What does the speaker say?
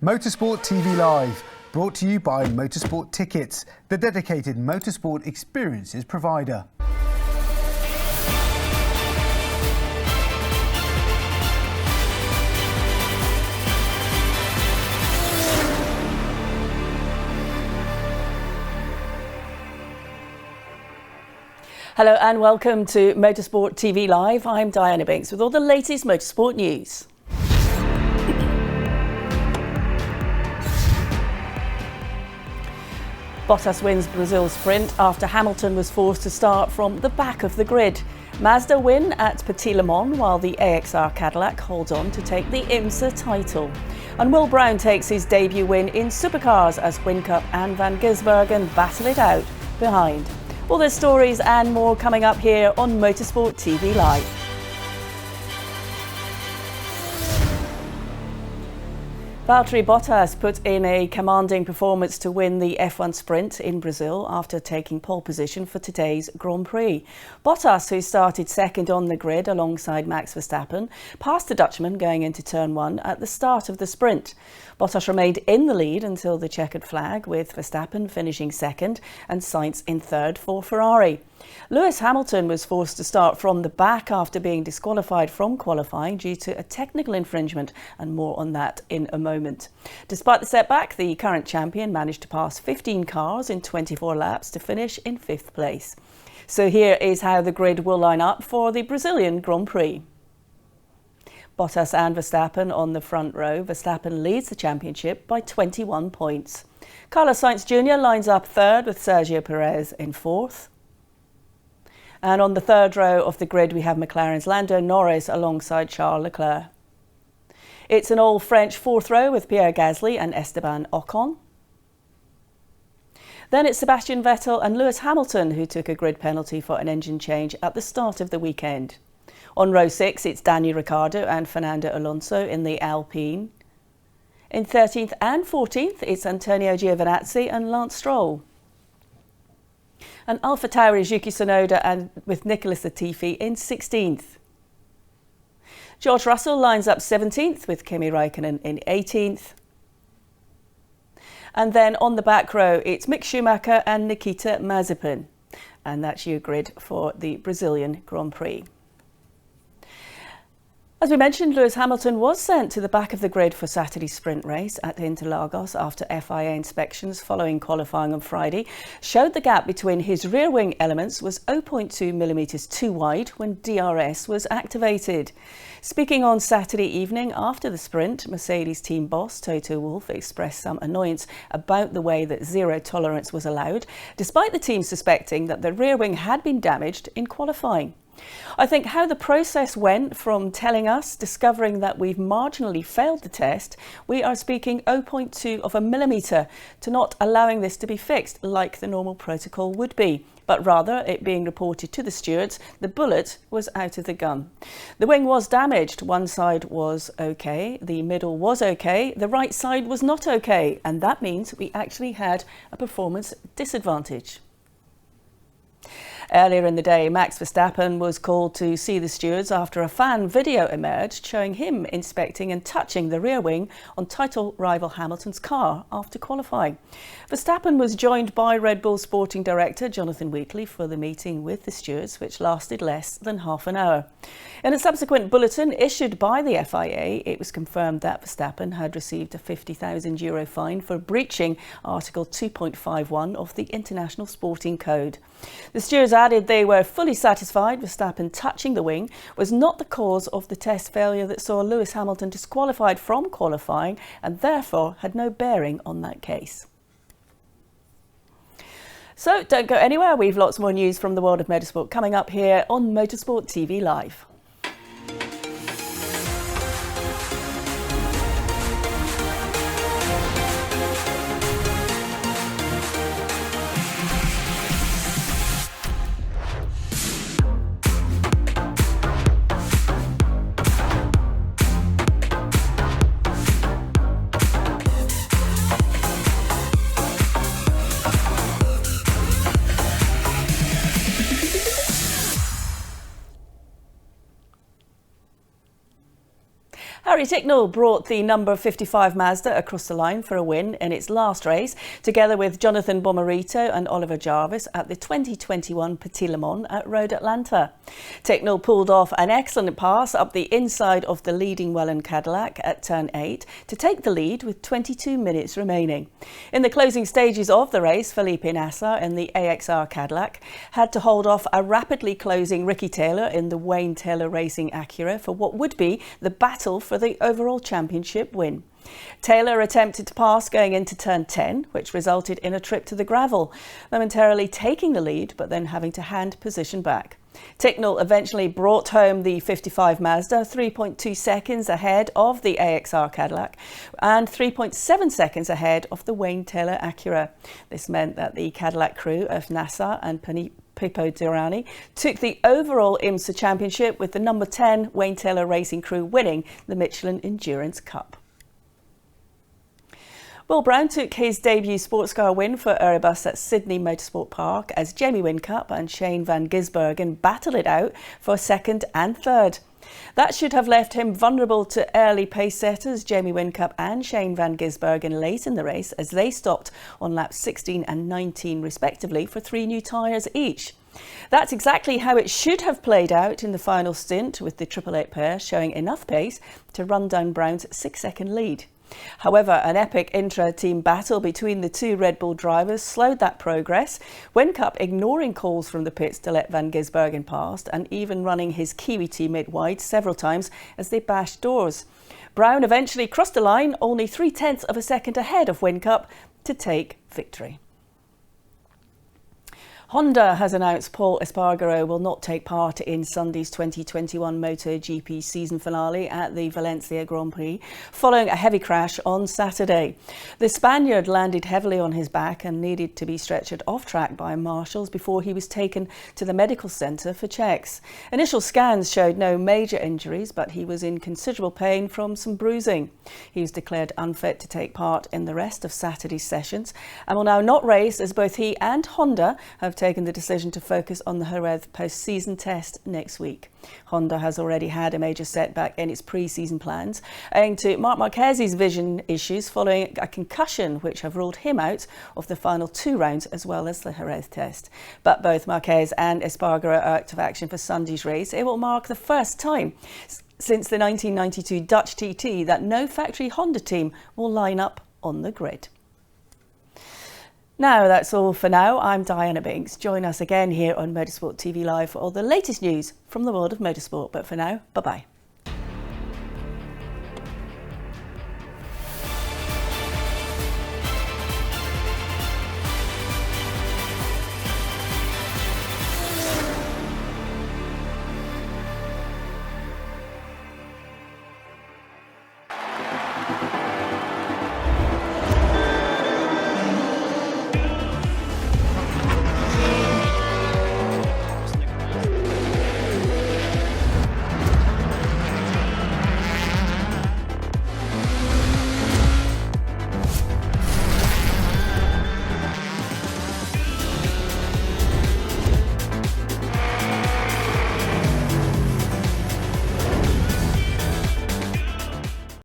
Motorsport TV Live, brought to you by Motorsport Tickets, the dedicated motorsport experiences provider. Hello and welcome to Motorsport TV Live. I'm Diana Binks with all the latest motorsport news. Bottas wins Brazil Sprint after Hamilton was forced to start from the back of the grid. Mazda win at Petit Le Mans while the AXR Cadillac holds on to take the IMSA title. And Will Brown takes his debut win in Supercars as Whincup and Van Gisbergen battle it out behind. All the stories and more coming up here on Motorsport TV Live. Valtteri Bottas put in a commanding performance to win the F1 Sprint in Brazil after taking pole position for today's Grand Prix. Bottas, who started second on the grid alongside Max Verstappen, passed the Dutchman going into turn 1 at the start of the sprint. Bottas remained in the lead until the checkered flag, with Verstappen finishing second and Sainz in third for Ferrari. Lewis Hamilton was forced to start from the back after being disqualified from qualifying due to a technical infringement, and more on that in a moment. Despite the setback, the current champion managed to pass 15 cars in 24 laps to finish in 5th place. So here is how the grid will line up for the Brazilian Grand Prix. Bottas and Verstappen on the front row. Verstappen leads the championship by 21 points. Carlos Sainz Jr. lines up third with Sergio Perez in 4th. And on the third row of the grid, we have McLaren's Lando Norris alongside Charles Leclerc. It's an all-French 4th row with Pierre Gasly and Esteban Ocon. Then it's Sebastian Vettel and Lewis Hamilton, who took a grid penalty for an engine change at the start of the weekend. On row 6, it's Daniel Ricciardo and Fernando Alonso in the Alpine. In 13th and 14th, it's Antonio Giovinazzi and Lance Stroll. And AlphaTauri's Yuki Tsunoda and with Nicholas Latifi in 16th. George Russell lines up 17th with Kimi Raikkonen in 18th. And then on the back row, it's Mick Schumacher and Nikita Mazepin. And that's your grid for the Brazilian Grand Prix. As we mentioned, Lewis Hamilton was sent to the back of the grid for Saturday's sprint race at Interlagos after FIA inspections following qualifying on Friday showed the gap between his rear wing elements was 0.2 millimetres too wide when DRS was activated. Speaking on Saturday evening after the sprint, Mercedes team boss Toto Wolff expressed some annoyance about the way that zero tolerance was allowed, despite the team suspecting that the rear wing had been damaged in qualifying. I think how the process went from telling us, discovering that we've marginally failed the test, we are speaking 0.2 of a millimetre, to not allowing this to be fixed like the normal protocol would be, but rather it being reported to the stewards the bullet was out of the gun. The wing was damaged. One side was okay, the middle was okay, the right side was not okay, and that means we actually had a performance disadvantage. Earlier in the day, Max Verstappen was called to see the stewards after a fan video emerged showing him inspecting and touching the rear wing on title rival Hamilton's car after qualifying. Verstappen was joined by Red Bull Sporting Director Jonathan Wheatley for the meeting with the stewards, which lasted less than half an hour. In a subsequent bulletin issued by the FIA, it was confirmed that Verstappen had received a €50,000 fine for breaching Article 2.51 of the International Sporting Code. The stewards added they were fully satisfied Verstappen touching the wing was not the cause of the test failure that saw Lewis Hamilton disqualified from qualifying and therefore had no bearing on that case. So don't go anywhere, we've lots more news from the world of motorsport coming up here on Motorsport TV Live. Harry Ticknell brought the number 55 Mazda across the line for a win in its last race, together with Jonathan Bomarito and Oliver Jarvis at the 2021 Petit Le Mans at Road Atlanta. Ticknell pulled off an excellent pass up the inside of the leading Welland Cadillac at turn 8 to take the lead with 22 minutes remaining. In the closing stages of the race, Felipe Nasr in the AXR Cadillac had to hold off a rapidly closing Ricky Taylor in the Wayne Taylor Racing Acura for what would be the battle for the overall championship win. Taylor attempted to pass going into turn 10, which resulted in a trip to the gravel, momentarily taking the lead but then having to hand position back. Ticknell eventually brought home the 55 Mazda 3.2 seconds ahead of the AXR Cadillac and 3.7 seconds ahead of the Wayne Taylor Acura. This meant that the Cadillac crew of Nasr and Pipo Derani took the overall IMSA championship, with the number 10 Wayne Taylor Racing crew winning the Michelin Endurance Cup. Will Brown took his debut sports car win for Erebus at Sydney Motorsport Park as Jamie Whincup and Shane van Gisbergen battled it out for second and third. That should have left him vulnerable to early pace setters Jamie Whincup and Shane van Gisbergen late in the race, as they stopped on laps 16 and 19 respectively for 3 new tyres each. That's exactly how it should have played out in the final stint, with the Triple Eight pair showing enough pace to run down Brown's 6-second lead. However, an epic intra-team battle between the two Red Bull drivers slowed that progress, Whincup ignoring calls from the pits to let van Gisbergen past and even running his Kiwi teammate wide several times as they bashed doors. Brown eventually crossed the line only 0.3 of a second ahead of Whincup to take victory. Honda has announced Paul Espargaro will not take part in Sunday's 2021 MotoGP season finale at the Valencia Grand Prix, following a heavy crash on Saturday. The Spaniard landed heavily on his back and needed to be stretchered off track by marshals before he was taken to the medical centre for checks. Initial scans showed no major injuries, but he was in considerable pain from some bruising. He was declared unfit to take part in the rest of Saturday's sessions and will now not race, as both he and Honda have taken the decision to focus on the Jerez post-season test next week. Honda has already had a major setback in its pre-season plans, owing to Marc Marquez's vision issues following a concussion, which have ruled him out of the final 2 rounds as well as the Jerez test. But both Marquez and Espargaro are out of action for Sunday's race. It will mark the first time since the 1992 Dutch TT that no factory Honda team will line up on the grid. Now that's all for now. I'm Diana Binks. Join us again here on Motorsport TV Live for all the latest news from the world of motorsport. But for now, bye-bye.